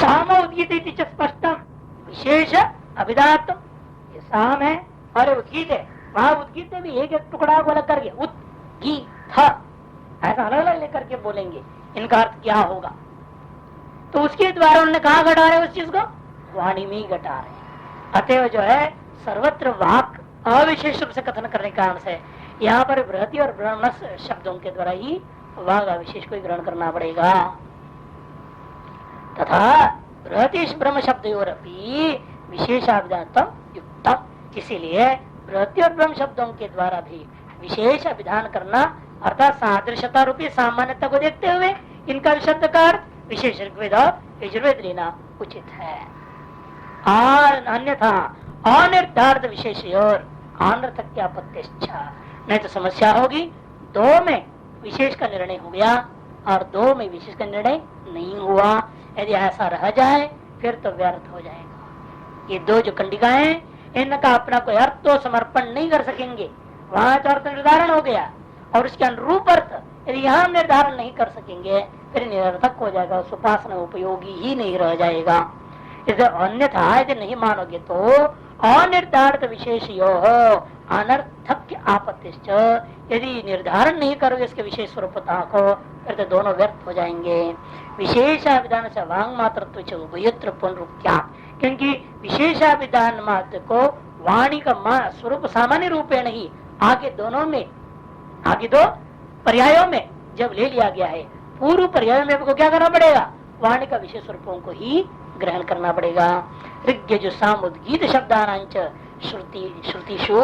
साम उद्गीत स्पष्टम विशेष अभिधात्म। ये साम है और उद्गीत है, वहां उद्गीत में भी एक एक टुकड़ा को अलग करके उद्गीत ऐसा अलग अलग लेकर के बोलेंगे, इनका अर्थ क्या होगा। तो उसके द्वारा उन्होंने कहा घटा रहे उस चीज को, वाणी में ही घटा रहे। अतएव जो है सर्वत्र वाक अविशेष रूप से कथन करने के कारण से यहाँ पर बृहति और ब्रह्म शब्दों के द्वारा ही वाग अविशेष को ग्रहण करना पड़ेगा। तथा बृहतीश ब्रह्म शब्द और विशेषाभिधान युक्तम, इसीलिए बृहति और ब्रह्म शब्दों के द्वारा भी विशेष अभिधान करना अर्थात सादृश्यता रूपी सामान्यता को देखते हुए इनका शब्द का अर्थ विशेष ऋग्वेद और यजुर्वेद लेना उचित है। और अन्यथा अनिर्धारित विशेष और अनर्थक की आपत्ति, नहीं तो समस्या होगी। दो में विशेष का निर्णय हो गया और दो में विशेष का निर्णय नहीं हुआ। यदि ऐसा रह जाए फिर तो व्यर्थ हो जाएगा। ये दो जो कंडिकाएं हैं इनका अपना कोई अर्थ तो समर्पण नहीं कर सकेंगे। वहां तो अर्थ निर्धारण हो गया और उसके अनुरूप अर्थ यदि यहाँ निर्धारण नहीं कर सकेंगे फिर निरर्थक हो जाएगा, उपासना उपयोगी ही नहीं रह जाएगा। इसे अन्यथा यदि नहीं मानोगे तो अनिर्धारित विशेष अनर्थक आपत्ति, यदि निर्धारण नहीं करोगे इसके विशेष स्वरूपता को फिर तो दोनों व्यर्थ हो जाएंगे। विशेषाभिधान से वांग मात्र उभयत्र पुनरुक्त्या, क्योंकि विशेषाभिधान मात्र को वाणी का स्वरूप सामान्य रूपेण ही आगे दोनों में, आगे दो पर्यायों में जब ले लिया गया है, पूर्व पर्याय में आपको क्या करना पड़ेगा, वाणी का विशेष स्वरूपों को ही ग्रहण करना पड़ेगा। ऋग्यजु साम उद्गीत शब्दानांच श्रुतिषु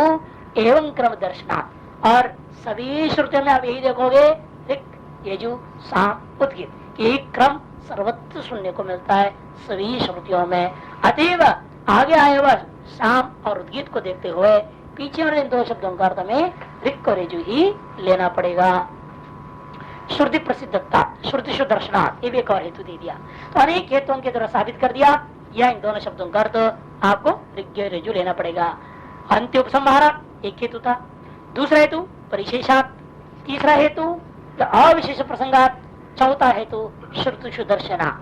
एवं क्रम दर्शनात्, और सभी श्रुतियों में आप यही देखोगे ऋग यजु साम उद्गीत एक क्रम सर्वत्र सुनने को मिलता है सभी श्रुतियों में। अतएव आगे आए हुआ साम और उद्गीत को देखते हुए पीछे वाले दो शब्दों का अर्थ में ऋग और यजु ही लेना पड़ेगा। श्रुति प्रसिद्धता श्रुतिषु दर्शनात्, ये भी एक और हेतु दे दिया। तो अनेक हेतुओं के द्वारा साबित कर दिया या इन दोनों शब्दों का अर्थ आपको ऋग और यजु लेना पड़ेगा। अंत्य उपसंहारा एक हेतु था, दूसरा हेतु परिशेषात, तीसरा हेतु अविशेष प्रसंगात, चौथा हेतु श्रुतिषु दर्शनात्,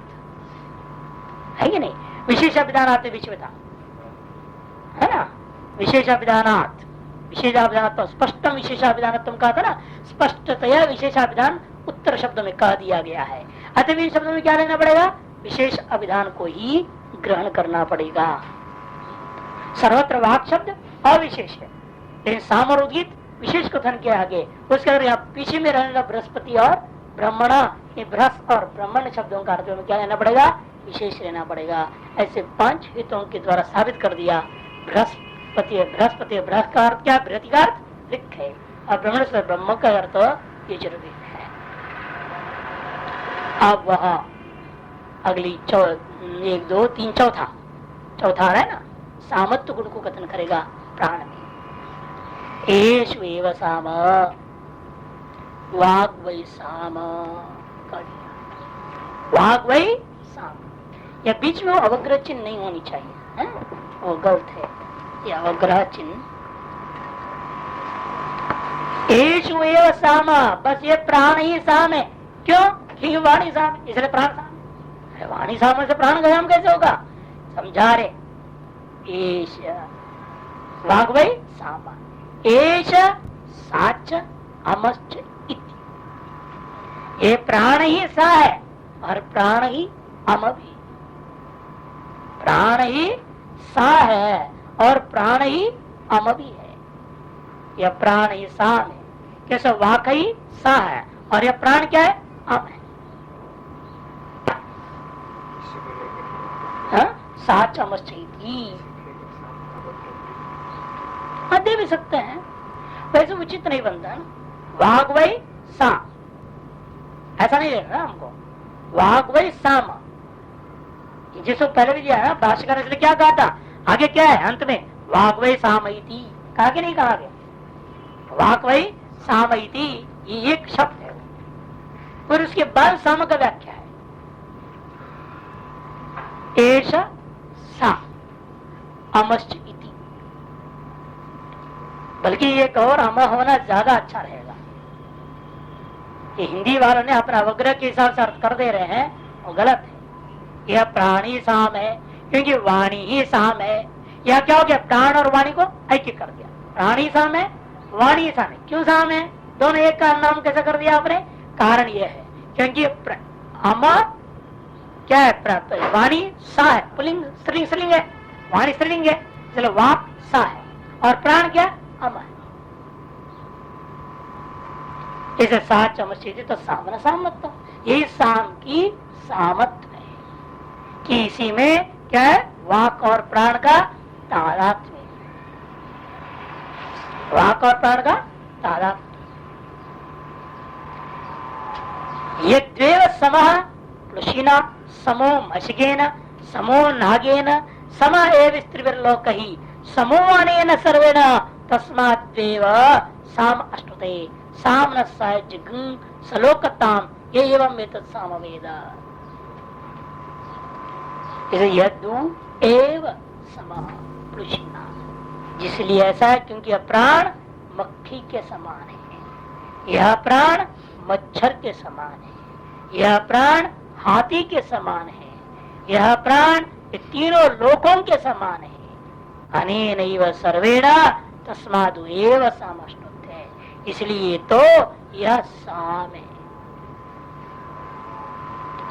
है कि नहीं। विशेषाभिधानात् बीच में था, है ना। विशेषाभिधानात् विशेषाभिधान स्पष्टम विशेषाभिधान कहा था ना, स्पष्टतया विशेषाभिधान उत्तर शब्द में कह दिया गया है। अतः इन शब्दों में क्या लेना पड़ेगा, विशेष अभिधान को ही ग्रहण करना पड़ेगा। सर्वत्र वाक शब्द अविशेष है, लेकिन साम और उद्गीत विशेष कथन के आगे उसके यहाँ पीछे में रहने बृहस्पति और ब्रह्मणा, बृहस्प और ब्राह्मण शब्दों का अर्थ में क्या लेना पड़ेगा, विशेष लेना पड़ेगा। ऐसे 5 हितों के द्वारा साबित कर दिया। बृहस्पति बृहस्पति का अर्थ क्या, बृहति का अर्थ ऋग है और ब्रह्मण से ब्रह्म का अर्थ यजुर्वेद है। अब वह अगली 1 2 3 चौथा है ना, सामत्व गुण को कथन करेगा प्राण में। एषु एव साम वाग वै साम, वाग वै साम, या बीच में वो अवग्रह चिन्ह नहीं होनी चाहिए, है? वो गलत है, ये अवग्रह चिन्ह। एषु एव साम, बस ये प्राण ही साम है। क्यों, क्योंकि वाणी साम, इसलिए प्राण साम। वाणी साम से प्राण का साम कैसे होगा, समझा रहे। एष वाग वै साम, एष साच अमश्च इति, ये प्राण ही सा है और प्राण ही अम भी। प्राण ही सा है और प्राण ही अम भी है। यह प्राण ही साम है, कैसे वाक ही सा है और यह प्राण क्या है, अम है। साच अमश्च इति दे भी सकते हैं, वैसे उचित नहीं बनता ना। वाग वै सा, ऐसा नहीं लेना हमको, वाग वै साम, जिसको पहले भी दिया है भाष्यकार ने क्या कहा था, आगे क्या है अंत में, वाग वै साम इति कहा कि नहीं कहा गया, वाग वै साम इति ये एक शब्द है। फिर उसके बाद साम का व्याख्या है, एष सा अमश्च इति, बल्कि एक और अम होना ज्यादा अच्छा रहेगा। ये हिंदी वालों ने अपना अवग्रह के हिसाब से अर्थ कर दे रहे हैं, वो गलत है। यह प्राणी साम है, क्योंकि वाणी ही साम है। यह क्या हो गया, प्राण और वाणी को ऐक्य कर दिया। प्राणी साम है, वाणी साम है। क्यों साम है, दोनों एक का नाम कैसे कर दिया आपने? कारण यह है क्योंकि अमा क्या है, वाणी सा है, पुलिंग स्त्रीलिंग है, वाणी स्त्रीलिंग है, चलो वाक सा है, और प्राण क्या, अमा है। इसे सा चमस्थिति तो सामना सामत्व, यही साम की सामत्व है कि इसी में क्या है, वाक और प्राण का तादात्म्य, वाक और प्राण का तादात्म्य। ये द्वेव समः प्लुषिना समो मशगेन समो नागेन सम एव स्त्रीविर्लोकहि समो अनेन सर्वेण तस्मात् द्वेव साम अष्टुते साम न सायज्ञं सलोकताम ये एवं एतत् सामवेद। इसे यदु एव समः प्लुषिना, जिसलिए ऐसा है क्योंकि यह प्राण मक्खी के समान है, यह प्राण मच्छर के समान है, यह प्राण हाथी के समान है, यह प्राण तीनों लोकों के समान है। अनेनैव सर्वेण तस्मादु एव सामश्नुते, इसलिए तो यह साम है।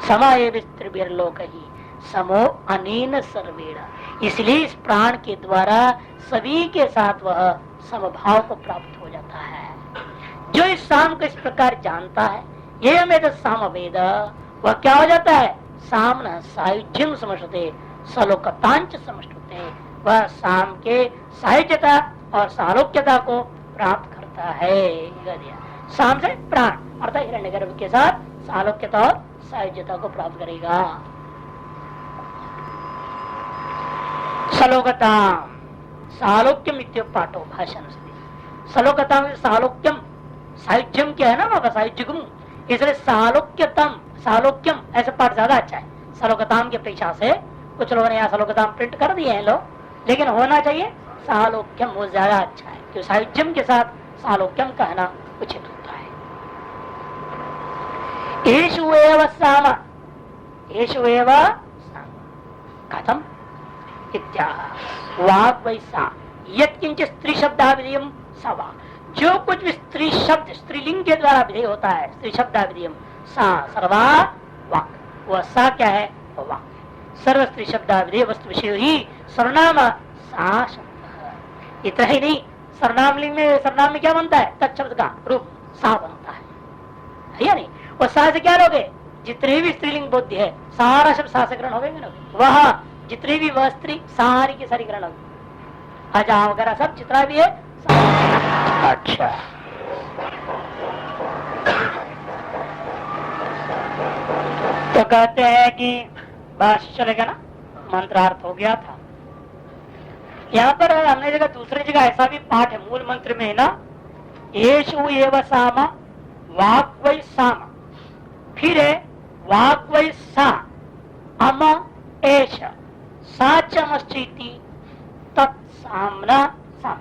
समा एव स्त्रीभिर्लोकहि समो अनेन सर्वेण, इसलिए इस प्राण के द्वारा सभी के साथ वह समभाव को प्राप्त हो जाता है। जो इस साम को इस प्रकार जानता है, ये हमें तो सामवेद, वह क्या हो जाता है, सामना सायुज्यम समझते सलोकतांच समझते, वह साम के सायुज्यता और सालोक्यता को प्राप्त करता है। साम से प्राण अर्थात हिरण्यगर्भ के साथ सालोक्यता और सायुज्यता को प्राप्त करेगा। सलोकताम सालोक्यम इत्युक्ते पाठो भाषण से सलोकताम सालोक्यम सायुज्यम क्या है ना बाबा, सायुज्यगुम, इसलिए सालोक्यतम सालोक्यम ऐसा पाठ ज्यादा अच्छा है सलोकताम की अपेक्षा से। कुछ लोगों ने यहाँ सलोकताम प्रिंट कर दिए हैं लोग, लेकिन होना चाहिए सालोक्यम, वो ज्यादा अच्छा है क्योंकि सायुज्यम के साथ सालोक्यम कहना उचित होता है। एषु एव साम, एषु एव कथम इत्याह वाक् वैसा यत्किंच स्त्री शब्दाभिधेयम स वाक्, जो कुछ भी स्त्री शब्द स्त्रीलिंग के द्वारा विधेय होता है, स्त्री शब्दाभिधेयम सा सर्वा वाक्, वह सा क्या है, वाक्। सर्व स्त्री शब्दाभिधेय वस्तु विषय ही सर्वनाम सा शब्द। इतना ही नहीं, सर्वनाम लिंग में सर्वनाम में क्या बनता है, तत्शब्द का रूप सा बनता है या नहीं। वो सा से क्या लोगे, जितने भी स्त्रीलिंग बुद्धि है सारा शब्द सा से ग्रहण हो गए, वह जितनी भी वह स्त्री सारी की सारी ग्रहण होगी, अजा वगैरह सब जितना भी है। अच्छा, तो कहते हैं कि बस चलेगा ना, मंत्रार्थ हो गया था। यहाँ पर हमने जगह दूसरी जगह ऐसा भी पाठ है मूल मंत्र में ना, येषु एव साम वाक् वै साम, फिर है वाक् वै सा अम एष साचमश्चिति तत्सामना साम।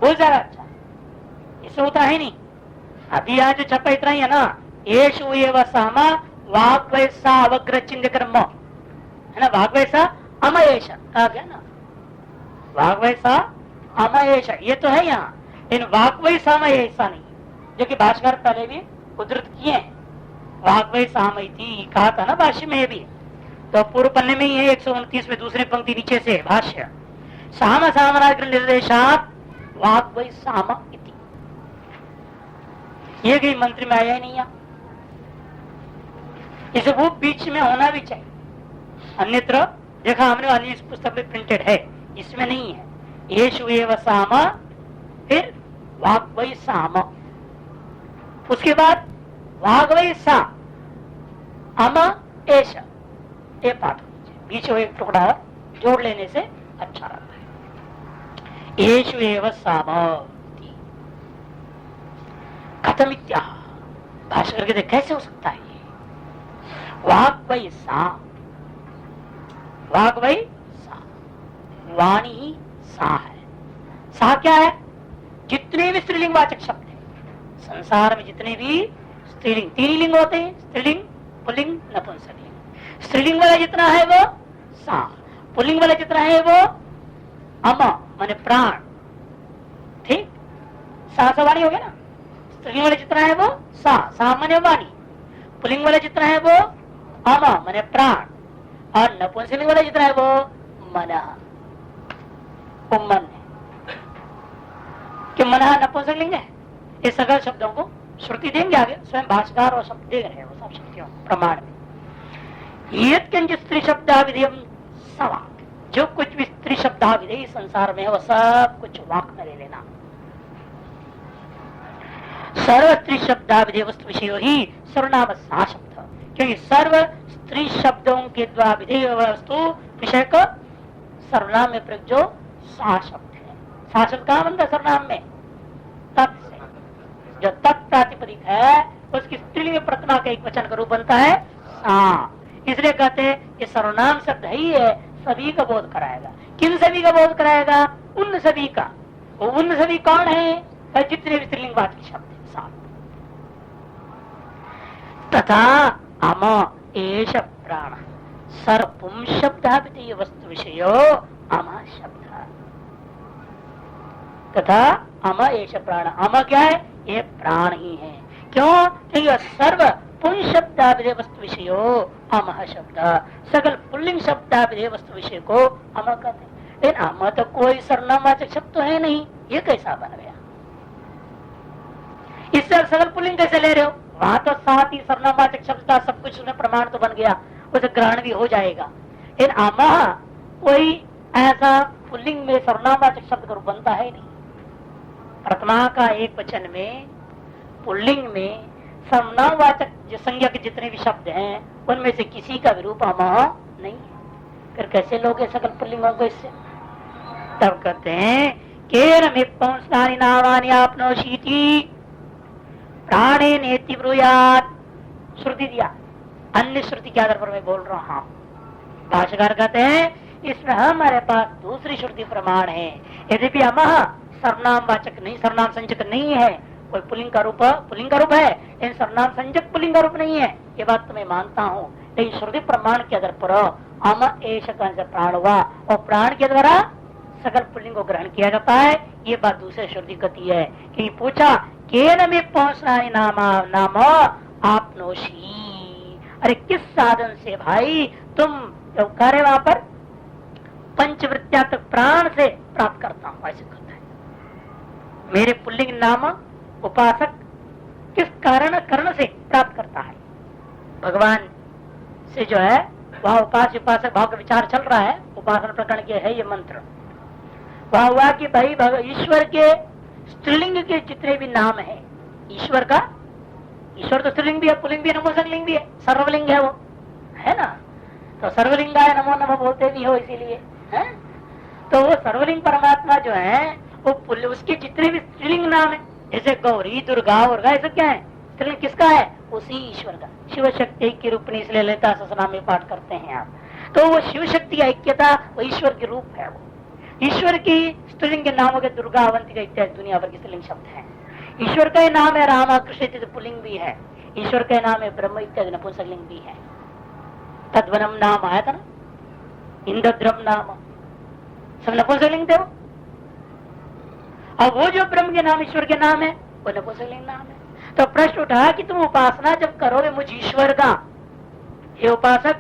बहुत ज्यादा अच्छा, इससे होता है नहीं। अभी यहाँ जो छपा इतना ही है ना, येषु एव साम वाक् वै सा अवग्र चिन्ह कर्म है ना, वाक् वै सा अमयेश कहा गया ना, वाक् वै सा अमयेश ये तो है यहाँ, इन वाक् वै सा ऐसा नहीं, जो कि भाष्यकार पहले भी उद्धृत किए हैं। वाक् वै सामयति कहा था ना भाष्य में भी, तो पूर्व पन्ने में ही है 129 में दूसरी पंक्ति नीचे से भाष्य, साम सामनाग्र निर्देशात वाक् वै साम इति, ये कहीं मंत्र में आया ही नहीं। इसे वो बीच में होना भी चाहिए, अन्यत्र देखा हमने अन्य पुस्तक में प्रिंटेड है, इसमें नहीं है। येषु एव साम, फिर वाक् वै साम, उसके बाद वाक् वै सा अम एष, ये पाठ बीच में एक टुकड़ा जोड़ लेने से अच्छा रहता है। येषु एव साम कथम इत्याह, भाष्य करके देख कैसे हो सकता है ये, वाक् वै सा, वाक् वै सा, वाणी ही सा है। सा क्या है, जितने भी स्त्रीलिंग वाचक शब्द है संसार में, जितने भी स्त्रीलिंग, तीन लिंग होते हैं, स्त्रीलिंग पुल्लिंग नपुंसकलिंग, जितना है वो सा, पुल्लिंग वाला जितना है वो अम माने प्राण। ठीक, सा वाणी हो गया ना। स्त्रीलिंग वाला जितना है वो सा, सामान्य वाणी। पुल्लिंग वाला जितना है वो अम माने प्राण, और नपुंसकलिंग वाला जितना है वो मन। वो मन है कि मन नपुंसकलिंग है। ये सगल शब्दों को श्रुति देंगे आगे, स्वयं भाषाकार और शब्द दे रहे हैं वो सब शक्तियों प्रमाण में। यत्किंचित स्त्री शब्दाविधेयम सवाक, जो कुछ भी स्त्री शब्दाविधेय संसार में है वो सब कुछ वाक में ले लेना। सर्व स्त्री शब्दाविधेय वस्तु विषय ही सर्वनाम सा शब्द, क्योंकि सर्व स्त्री शब्दों के द्वारा विधेय वस्तु विषय को सर्वनाम में प्रयोग जो सा शब्द है। सा शब्द कहाँ बनता है सर्वनाम में? तत् से। जो तत् प्रातिपदिक है उसकी स्त्रीलिंग प्रतिमा का एक वचन का रूप बनता है सा। इसलिए कहते हैं ये सर्वनाम शब्द ही है, सभी का बोध कराएगा। किन सभी का बोध कराएगा? उन सभी का। वो उन सभी कौन है? जितने भी स्त्रीलिंगवाचक शब्द है साथ। तथा अम एष प्राण सर्वपुम शब्द वस्तु विषयो अम शब्द। तथा अम एष प्राण, अम क्या है? ये प्राण ही है। क्यों? क्योंकि सर्व पुं शब्दाभिधेय वस्तु विषयो अमः शब्द, सकल पुल्लिंग शब्दाभिधेय वस्तु विषय को अम कहते हैं। लेकिन अम तो कोई सर्वनामवाचक शब्द तो है नहीं, ये कैसा बन गया? इससे सकल पुल्लिंग कैसे ले रहे हो? वहां तो साथ ही सर्वनामवाचक शब्द का सब कुछ उसमें प्रमाण तो बन गया, उसे ग्रहण भी हो जाएगा। लेकिन अमः कोई ऐसा पुल्लिंग में सर्वनामवाचक शब्द का रूप बनता है नहीं। प्रथमा का एक वचन में पुल्लिंग में सर्वनामवाचक जो संज्ञा के जितने भी शब्द हैं उनमें से किसी का विरूप अमः नहीं है। फिर कैसे लोग सकल पुल्लिंगों को इससे? तब कहते हैं केरमिपुंसानि नामानि आपनोषीति प्राणे नेति ब्रूयात्। श्रुति दिया, अन्य श्रुति के आधार पर मैं बोल रहा हूँ। भाष्यकार कहते हैं इसमें हमारे पास दूसरी श्रुति प्रमाण है। यद्यपि अमः सर्वनाम वाचक नहीं, सर्वनाम संजक नहीं है, कोई पुल्लिंग का रूप है, इन सर्वनाम संजक पुल्लिंग का रूप नहीं है, ये बात तो मैं मानता हूँ। लेकिन श्रुति प्रमाण के आधार पर अम एष से प्राण हुआ और प्राण के द्वारा सकल पुल्लिंग को ग्रहण किया जाता है, ये बात दूसरे श्रुति कहती है। कि पूछा केन में पहुंचना नाम आपनोशी, अरे किस साधन से भाई तुम जो कार्य वहां पर पंचवृत्त्यात्मक प्राण से प्राप्त करता हूँ, ऐसे कहता है। मेरे पुल्लिंग नाम उपासक किस कारण कर्ण से प्राप्त करता है? भगवान से जो है वह उपासक भाव का विचार चल रहा है। उपासना प्रकरण के है ये मंत्र। वह हुआ कि भाई ईश्वर के स्त्रीलिंग के जितने भी नाम है, ईश्वर का, ईश्वर तो स्त्रीलिंग भी है, पुल्लिंग भी है, नपुंसकलिंग भी है, सर्वलिंग है वो, है ना? तो सर्वलिंगाय नमो नमः बोलते भी हो इसीलिए है। तो वो सर्वलिंग परमात्मा जो है वो उसके जितने भी स्त्रीलिंग नाम है, जैसे गौरी, दुर्गा और ऐसा क्या है स्त्रीलिंग किसका है? उसी ईश्वर का। शिव शक्ति के रूप में इसलिए ललिता सहस्रनाम में पाठ करते हैं आप। तो वो शिव शक्ति ऐक्यता वो ईश्वर के रूप है। वो ईश्वर की स्त्रीलिंग के नामों के दुर्गा, अवंतिका इत्यादि दुनिया भर के स्त्रीलिंग शब्द है। ईश्वर का नाम है राम, कृष्ण इत्यादि पुल्लिंग भी है। ईश्वर का नाम है ब्रह्म इत्यादि नपुंसकलिंग भी है। तद्वनम नाम आया था ना, इंद्रद्रम नाम, सब नपुंसकलिंग थे वो। और वो जो ब्रह्म के नाम ईश्वर के नाम है वो नपुंसकलिंग नाम है। तो प्रश्न उठा कि तुम उपासना जब करोगे मुझ ईश्वर का, हे उपासक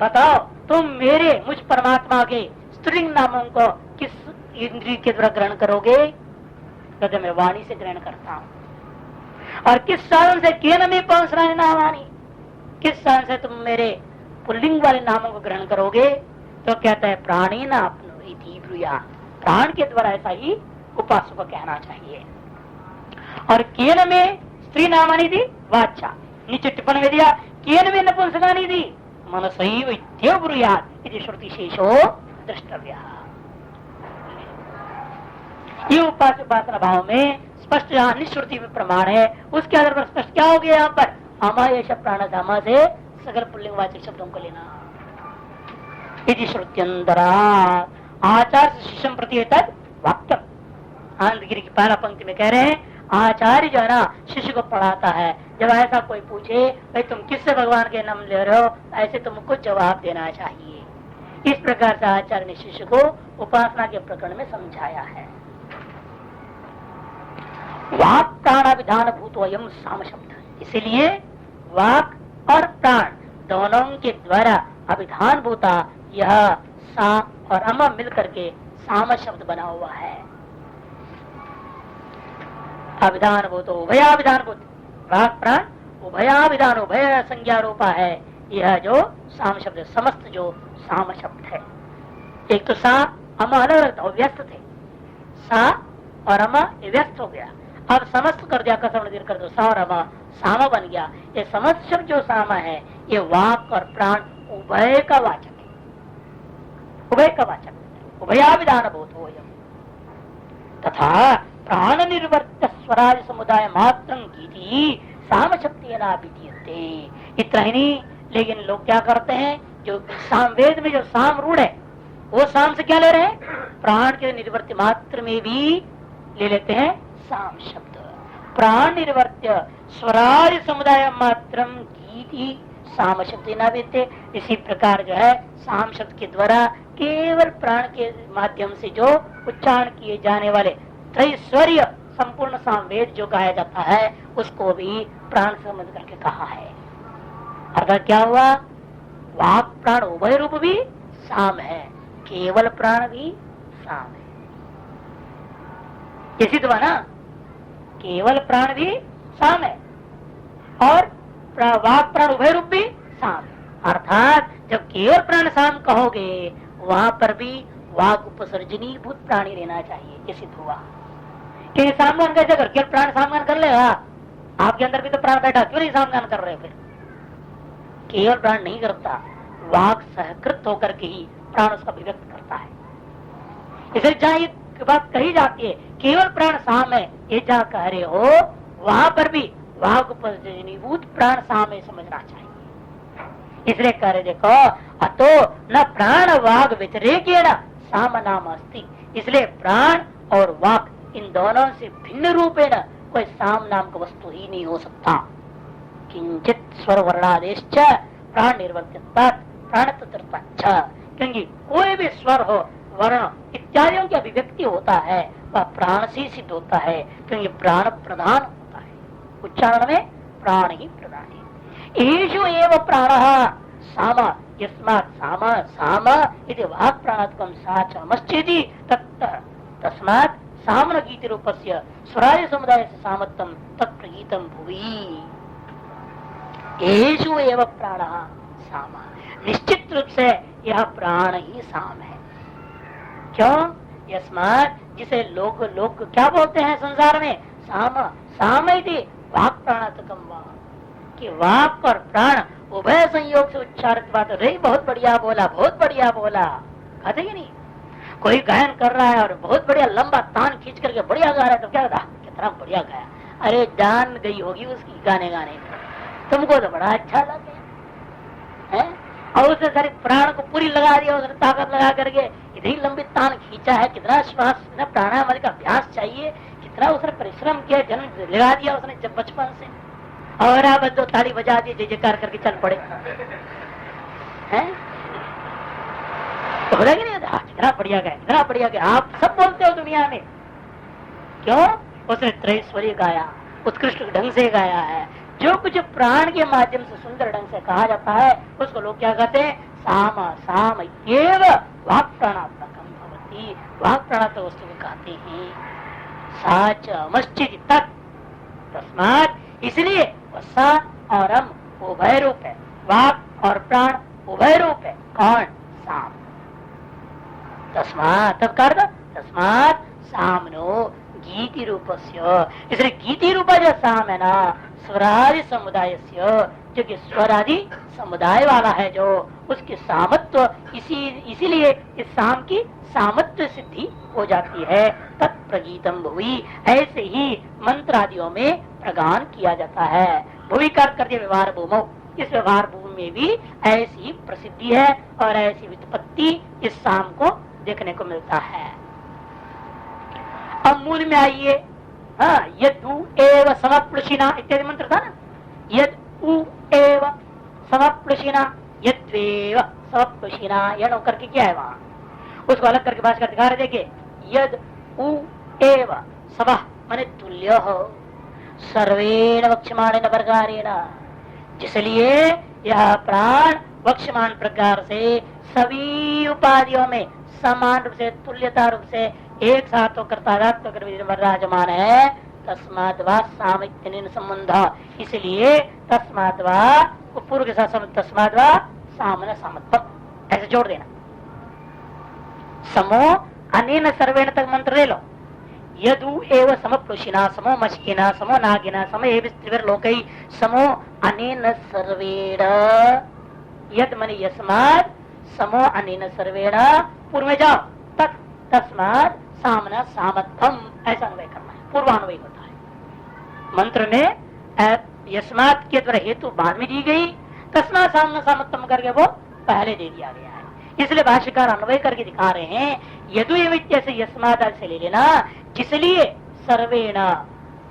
बताओ तुम मेरे मुझ परमात्मा के स्त्रीलिंग नामों को किस इंद्रिय के द्वारा ग्रहण करोगे? कहते मैं वाणी से ग्रहण करता हूँ। और किस साधन से? केन में पहुंचना नामानी, किस साधन से तुम मेरे पुल्लिंग वाले नामों को ग्रहण करोगे? तो कहता है प्राणी ना अपनो ब्रूया, प्राण के द्वारा ऐसा ही उपासक को कहना चाहिए। और केन में स्त्री नामानी थी वाचा, नीचे टिप्पणी में दिया केन में नपुंसकानी थी मनसैव इत्येव ब्रूयात् इति श्रुति शेषो द्रष्टव्य। ये उपासना भाव में स्पष्ट जहाँ निश्रुति में प्रमाण है उसके आधार पर स्पष्ट क्या हो गया? यहाँ पर अमा एष प्राण धामा से सकल पुल्लिंग वाचक शब्दों को लेना। यदि श्रुत्यंतरा आचार शिष्यम प्रति वाक्यम, आनंदगिरी की पहला पंक्ति में कह रहे हैं आचार्य जो है ना शिष्य को पढ़ाता है। जब ऐसा कोई पूछे भाई तुम किससे भगवान के नाम ले रहे हो, ऐसे तुमको जवाब देना चाहिए। इस प्रकार से आचार्य ने शिष्य को उपासना के प्रकरण में समझाया है। वाक प्राणाभिधान भूत वयम साम शब्द, इसीलिए वाक और प्राण दोनों के द्वारा अभिधान भूता यह सा और अम मिल करके साम शब्द बना हुआ है। अभिधान भूत उभयाभिधान भूत, वाक प्राण उभयाभिधान उभय संज्ञा रूपा है यह जो साम शब्द, समस्त जो साम शब्द है। एक तो सा अम अलग अलग व्यस्त थे, सा और अम व्यस्त हो गया, अब समस्त कर दिया, कसम दीर्घ कर दो, सा और अम साम बन गया। ये समस्त शब्द जो साम है ये वाक और प्राण उभय का वाचक है, उभय का वाचक, उभयाभिधान भूत हो तथा प्राण निर्वर्त्य स्वराज समुदाय मात्रं गीति साम शक्ति नाभिधीयते। इतना ही नहीं, लेकिन लोग क्या करते हैं, जो सामवेद में जो साम रूढ़ है वो साम से क्या ले रहे हैं, प्राण के निर्वर्त्य मात्र में भी ले लेते हैं साम शब्द। प्राण निर्वर्त्य स्वराज समुदाय मात्रम गीति साम शब्द नाभिधीयते। इसी प्रकार जो है साम शब्द के द्वारा केवल प्राण के माध्यम से जो उच्चारण किए जाने वाले त्रैश्वर्य संपूर्ण सामवेद जो कहा जाता है उसको भी प्राण समझ करके कहा है। अर्थात क्या हुआ, वाक प्राण उभय रूप भी साम है, केवल प्राण भी साम है। ये सिद्ध हुआ ना, केवल प्राण भी साम है और वाक प्राण उभय रूप भी साम है। अर्थात जब केवल प्राण साम कहोगे वहां पर भी वाक उपसर्जनी भूत प्राणी रहना चाहिए, ये सिद्ध हुआ। कि सामगान कैसे कर, केवल प्राण सामगान कर लेगा, आपके अंदर भी तो प्राण बैठा, क्यों नहीं सामगान कर रहे? फिर केवल प्राण नहीं करता, वाक सहकृत होकर के ही प्राण उसका अभिव्यक्त करता है। इसे जहाँ ये बात कही जाती है केवल प्राण साम है, ये जहाँ कह रहे हो वहां पर भी वाक उपसर्जनीभूत प्राण साम है, समझना चाहिए। इसलिए कह रहे देखो अतो न प्राण वाग व्यतिरेकेण साम नाम अस्ति। इसलिए प्राण और वाक इन दोनों से भिन्न रूपेण कोई साम नाम का वस्तु ही नहीं हो सकता। किंचित स्वर वर्णादेश प्राण निर्वर्तित प्राण तत्व, क्योंकि कोई भी स्वर हो वर्ण इत्यादियों की अभिव्यक्ति होता है वह प्राण से सिद्ध होता है, क्योंकि प्राण प्रधान होता है, उच्चारण में प्राण ही प्रधान है। एषु एव प्राणः साम यस्मात् साम साम इति वाक् प्राणात्मकं साचमश्चेति तस्मात् सामन गीति रूपस्य स्वराज समुदाय से सामत्तम तत्प्रगीतम भुवि। एषु एव प्राणः साम, निश्चित रूप से यह प्राण ही साम है। क्यों? यस्मात्, जिसे लोग क्या बोलते हैं संसार में, साम साम इति वाक् प्राणात्मकं वा, कि वाक और प्राण उभय संयोग से उच्चारित बात रही। बहुत बढ़िया बोला, बहुत बढ़िया बोला, कहते ही नहीं। कोई गायन कर रहा है और बहुत बढ़िया लंबा तान खींच करके बढ़िया गा रहा है तो क्या होता, कितना बढ़िया गाया, अरे जान गई होगी उसकी गाने गाने में, तुमको तो बड़ा अच्छा लगे है। और उसने सारे प्राण को पूरी लगा दिया, उसने ताकत लगा करके इतनी लंबी तान खींचा है, कितना श्वास, कितना प्राणायाम का अभ्यास चाहिए, कितना उसने परिश्रम किया, जन्म लगा दिया उसने जब बचपन से, और आप दो ताली बजा दिए, जय जयकार करके चल पड़े हैं। तो हो कि नहीं, कितना बढ़िया गया, कितना बढ़िया गया, आप सब बोलते हो दुनिया में। क्यों? उसने त्रैश्वर्य गाया, उत्कृष्ट ढंग से गाया है। जो कुछ प्राण के माध्यम से सुंदर ढंग से कहा जाता है उसको लोग क्या कहते हैं, साम साम एव वाक् प्राणात्मकं भवति, वाक् प्राणात्मक वस्तु को कहते हैं। साच मश्चित तत्, तस्मात्, इसलिए सा और अम उभय रूप है, वाक् और प्राण उभय रूप है। कौन? साम। तस्मात्, तब कर दो, तस्मात् सामनो गीति रूपस्य, इसलिए गीति रूपा जो साम है ना, स्वरादि समुदाय, जो कि स्वरादि समुदाय वाला है, जो उसके सामत्व, इसीलिए इस साम की सामत्व सिद्धि हो जाती है। तत्प्रगीतम भुवि, ऐसे ही मंत्र आदियों में प्रगान किया जाता है। भुवि कर दिया व्यवहार भूमो, इस व्यवहार भूमि में भी ऐसी प्रसिद्धि है और ऐसी वित्पत्ति इस साम को देखने को मिलता है। अब मूल में आइए, हाँ, यद उ एव समप्लुषिना इत्यादि मंत्र था ना। यद उ एव समप्लुषिना, यद्वेव समप्लुषिना, यह नो करके क्या है वहां, उसको अलग करके भाषा दिखा रहे। देखिए, यद उ एव सम माने तुल्य हो सर्वेण वक्ष्यमाणेन प्रकारेण, जिसलिए यह प्राण वक्ष्यमान प्रकार से सभी उपाधियों में समान रूप से तुल्यता रूप से एक साथ होकर तादात्म्य कर विराजमान है। तस्मात् वा सामित्यनेन संबंध, इसलिए तस्मात् वा पूर्व के साथ तस्मात् वा सामन सामत्व ऐसे जोड़ देना। समो अनेन सर्वेण तक मंत्र ले लो। यदु एव समप्लुषिना समो मशीना समो नागिना सम एव त्रिविर्लोकै समो अनेन सर्वेण, यद मनि यस्मात् समो अनेन सर्वेण, पूर्व में जाओ तत् तस्मात् सामना सामत्थम, ऐसा अन्वय करना है, पूर्वान्वय होता है। मंत्र में यस्मात् के द्वारा हेतु बाद में दी गई, तस्मात् सामना सामत्थम करके वो पहले दे दिया गया है। इसलिए भाष्यकार अन्वय करके दिखा रहे हैं, यदु से यस्मात् से ले लेना, जिसलिए सर्वेण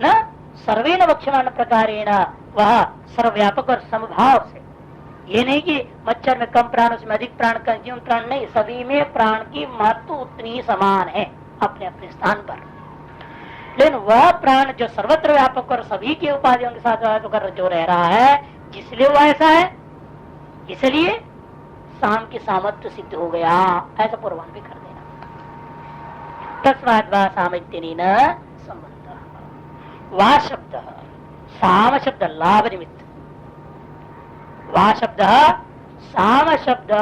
न सर्वेण वक्ष्यमाण प्रकारेण, वह सर्वव्यापक और समभाव से, ये नहीं कि मच्छर में कम प्राण उसमें अधिक प्राण का जीवन प्राण नहीं, सभी में प्राण की महत्व उतनी समान है अपने अपने स्थान पर। लेकिन वह प्राण जो सर्वत्र व्यापक और सभी के उपाधियों के साथ होकर जो रह रहा है, जिसलिए वह ऐसा है, इसलिए साम की सामर्थ्य सिद्ध हो गया, ऐसा पूर्वान भी कर देना। तस्मात् वा सामित्यनेन संबंध। वा शब्द साम शब्द लाभ निमित्त, वा शब्द साम शब्द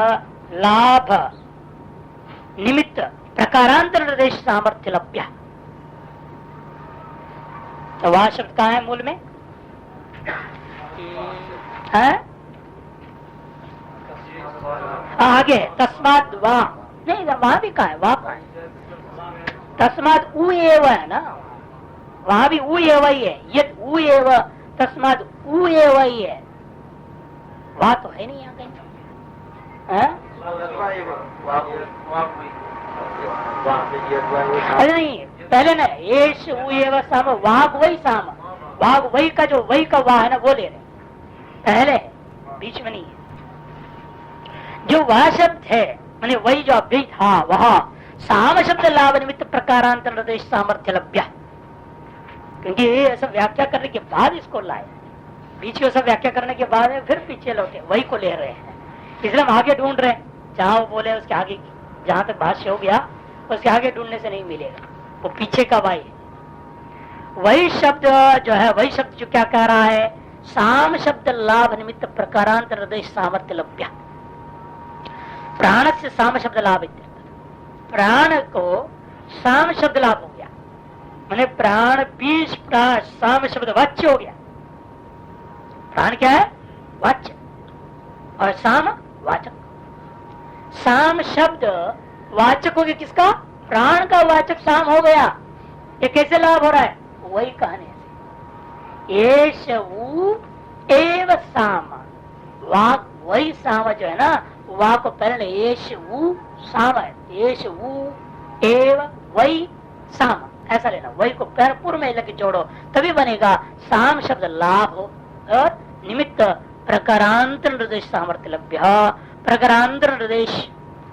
लाभ निमित्त प्रकारांतर निर्देश सामर्थ्य लभ्य। तो वा शब्द कहाँ है मूल में है? आगे तस्मात् वा, नहीं वहां भी कहा है, वहां कहा है तस्मात् उ एव है ना, वहां भी उ एव ही है। यद उ एव तस्मात् उ एव ही है, वहां तो है नहीं यहाँ कहीं। अरे नहीं, पहले ना एश उ एव साम, वाग वही साम, वाग वही का जो वही का वाह है ना वो ले रहे पहले, बीच में नहीं है। जो वह शब्द है मैंने वही जो अभ्यय था वह साम शब्द लाभ निमित्त प्रकारांतर निर्देश सामर्थ्य लभ्य, क्योंकि ऐसा व्याख्या करने के बाद इसको लाए, बीच में सब व्याख्या करने के बाद फिर पीछे लौटे वही को ले रहे हैं। इसलिए हम आगे ढूंढ रहे हैं, जहाँ वो बोले उसके आगे, जहां तक भाष्य हो गया उसके आगे ढूंढने से नहीं मिलेगा, वो पीछे का भाई है। वही शब्द जो है, वही शब्द जो क्या कह रहा है, साम शब्द लाभ निमित्त प्रकारांतर निर्देश सामर्थ्य लभ्य। प्राण से साम शब्द लाभ, प्राण को साम शब्द लाभ हो गया, मैंने प्राण बीज प्राण साम शब्द वाच्य हो गया। प्राण क्या है? वाच्य, और साम वाचक। साम शब्द वाचक हो गया किसका? प्राण का वाचक साम हो गया। ये कैसे लाभ हो रहा है? वही कहने से, एष उ एव साम, वाक वही साम जो है ना, वाह को पहले एष उ साम है, एष उ एव वही साम ऐसा लेना, वही को पैर पूर्व में लगे जोड़ो तभी बनेगा साम शब्द लाभ हो और निमित्त प्रकारांतर निर्देश सामर्थ्य लभ्य। प्रकारांतर निर्देश,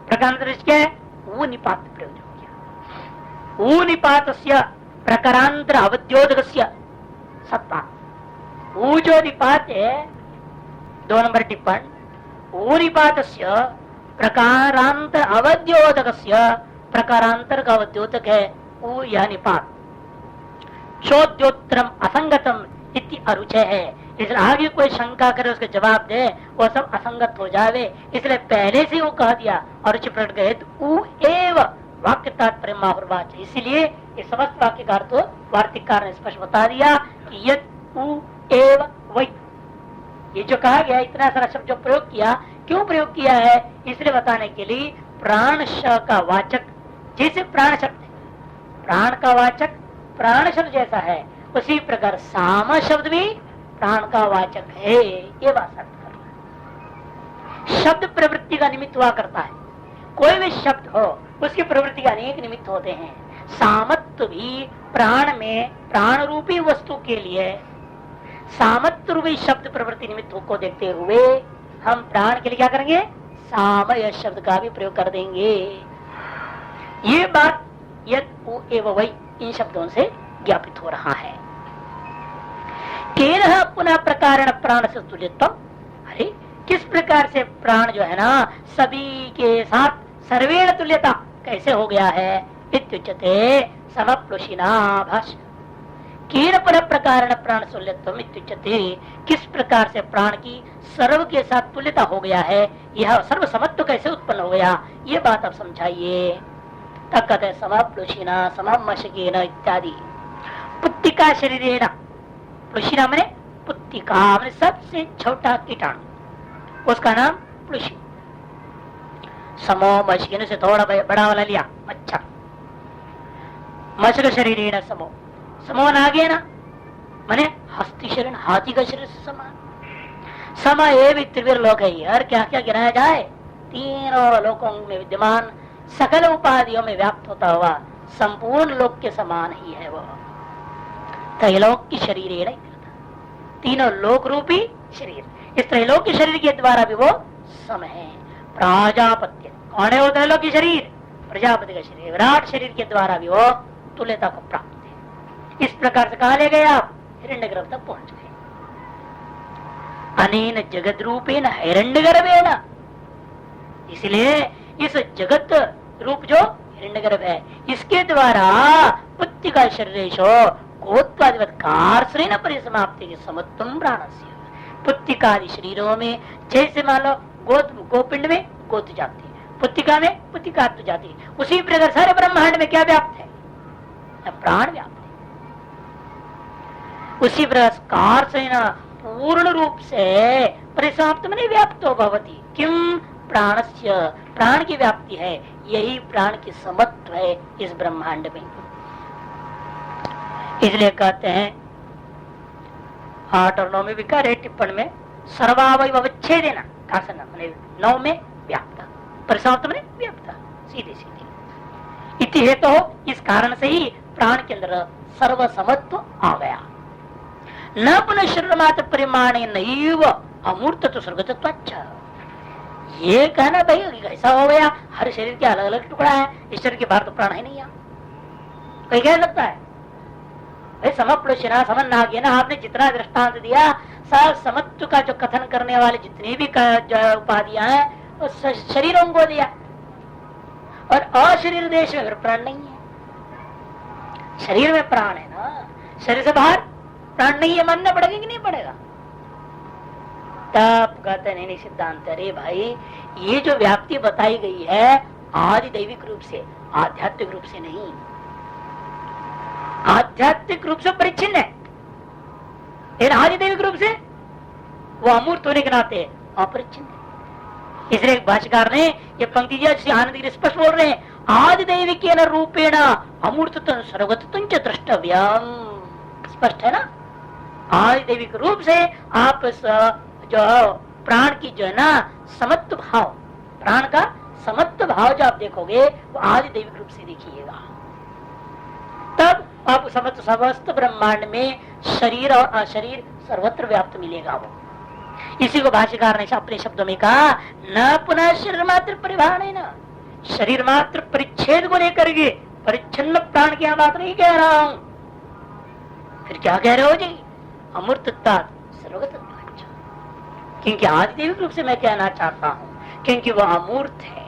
प्रकारांतर निर्देश क्या है? वो निपात प्रयोग हो गया, वो निपात प्रकारांतर अवद्योतक सत्ता। वो जो निपात है 2 नंबर टिप्पण, वो निपात प्रकारांतर अवद्योतक, प्रकारांतर का अवद्योतक है वो यह निपात। चौद्योत्तरम असंगतम इति अरुचय है, इसलिए आगे कोई शंका करे उसके जवाब दे वो सब असंगत हो जावे, इसलिए पहले से वो कह दिया और रुचि प्रकट गए तो एव वाक्य तात्पर्य माहुर्वाच। इसीलिए ये समस्त वाक्य का अर्थ वार्तिककार ने स्पष्ट बता दिया कि यद उ एव वही, ये जो कहा गया इतना सारा शब्द जो प्रयोग किया, क्यों प्रयोग किया है इसलिए बताने के लिए, प्राण का वाचक जैसे प्राण शब्द है, प्राण का वाचक प्राण शब्द जैसा है, उसी प्रकार साम शब्द भी प्राण का वाचक है, ये बात अर्थ करना। शब्द प्रवृत्ति का निमित्त हुआ करता है, कोई भी शब्द हो उसकी प्रवृत्ति के अनेक निमित्त होते हैं। सामत्व वस्तु भी प्राण में प्राण रूपी वस्तु के लिए सामत्व रूपी शब्द प्रवृत्ति निमित्त को देखते हुए हम प्राण के लिए क्या करेंगे, सामय शब्द का भी प्रयोग कर देंगे। ये बात यद एवं वही इन शब्दों से ज्ञापित हो रहा है। केन पुनः प्रकारण प्राण से तुल्यत्व, अरे किस प्रकार से प्राण जो है ना सभी के साथ सर्वेण तुल्यता कैसे हो गया है, इत्युच्यते समप्लुषिना भाष्य। केन पुनः प्रकारण प्राण तुल्यत्व इत्युच्यते, किस प्रकार से प्राण की सर्व के साथ तुल्यता हो गया है, यह सर्व समत्व कैसे उत्पन्न हो गया, ये बात आप समझाइए। तब कहते हैं समप्लुषिना सममशकेन इत्यादि। पुत्तिका शरीरेण, प्लुषिना मैंने पुत्तिका मैंने सबसे छोटा कीटाणु, उसका नाम प्लुषि। समो मशकेन से थोड़ा बड़ा वाला लिया मच्छर, मशक शरीरेण समो, समोन आगे ना मैंने हस्ती शरीर हाथी का शरीर से समान। समय भी त्रिवीर लोक है, और क्या क्या गिनाया जाए, तीनों लोकों में विद्यमान सकल उपाधियों में व्याप्त होता हुआ संपूर्ण लोक के समान ही है वह। त्रैलोक की शरीर, तीनों लोक रूपी शरीर, इस त्रैलोक के शरीर के द्वारा भी वो सम है। प्राजापत्य कौन है वो त्रैलोक की शरीर, प्रजापति का शरीर, विराट शरीर के द्वारा भी वो तुल्यता को प्राप्त है। इस प्रकार से कहा ले गए आप, हिरण्यगर्भ तक पहुंच गए। अनेन जगत रूपेण हिरण्यगर्भेण, इसलिए इस जगत रूप जो हिरण्यगर्भ है इसके द्वारा पुत्तिका शरीरेशो गोत्वादिवत कार्श्रेण परिसमाप्ति के समत्वम प्राणस्य। पुत्तिकादि शरीरों में जैसे मान लो गोपिंड में गोत जाति, पुत्तिका में पुत्तिकात्व जाति, उसी प्रकार सारे ब्रह्मांड में क्या व्याप्त है, प्राण व्याप्त है। उसी प्रकार से पूर्ण रूप से परिसमाप्त में व्याप्त भवति। किम प्राणस्य, प्राण की व्याप्ति है, यही प्राण की समत्व है इस ब्रह्मांड में। इसलिए कहते हैं 8 और 9 में भी कह रहे टिप्पण में सर्वावयव अवच्छेदेन, 9 में व्याप्त, परिसमाप्त में व्याप्त, सीधे सीधे। इति हेतु तो इस कारण से ही प्राण के अंदर सर्वसमत्व आ गया। न पुनः शरीर मात्र परिमाणे नैव अमूर्त तो स्वर्गतत्व। ये कहना भाई ऐसा हो गया, हर शरीर के अलग अलग टुकड़ा है, इस शरीर के बाहर तो प्राण है नहीं। कोई कह सकता है भाई समप्लुषिना समन्नागेन, आपने जितना दृष्टांत दिया सब समत्व का जो कथन करने वाले जितनी भी उपाधियां हैं उस शरीरों को दिया, और अशरीर देश में प्राण नहीं है। शरीर में प्राण है ना, शरीर से बाहर प्राण नहीं है, मानना पड़ेगा कि नहीं पड़ेगा। तब कहते नहीं सिद्धांत, अरे भाई ये जो व्याप्ति बताई गई है आदि दैविक रूप से, आध्यात्मिक रूप से नहीं। आध्यात्मिक रूप से परिच्छिन्न है, लेकिन आदि दैविक रूप से वो अमूर्त होने के नाते अपरिच्छिन्न है। इसलिए भाष्यकार ने ये पंक्ति दिया, आनंद स्पष्ट बोल रहे हैं, आदि दैविक रूपेण अमूर्तत्व सर्वगतत्व च द्रष्टव्यम। स्पष्ट है ना, आदि दैविक रूप से आप जो प्राण की जो है ना समत्व भाव, प्राण का समत्व भाव जो आप देखोगे वो आदि दैविक रूप से देखिएगा, तब आप समस्त समस्त ब्रह्मांड में शरीर और अशरीर सर्वत्र व्याप्त मिलेगा। वो इसी को भाष्यकार ने अपने शब्दों में कहा, न पुनः शरीर मात्र परिभाषण, न शरीर मात्र परिच्छेद को लेकर के परिच्छिन्न प्राण की बात नहीं कह रहा हूं। फिर क्या कह रहे हो जी, अमूर्तता सर्वगतत्व, क्योंकि आदिदेविक रूप से मैं कहना चाहता हूं, क्योंकि वह अमूर्त है।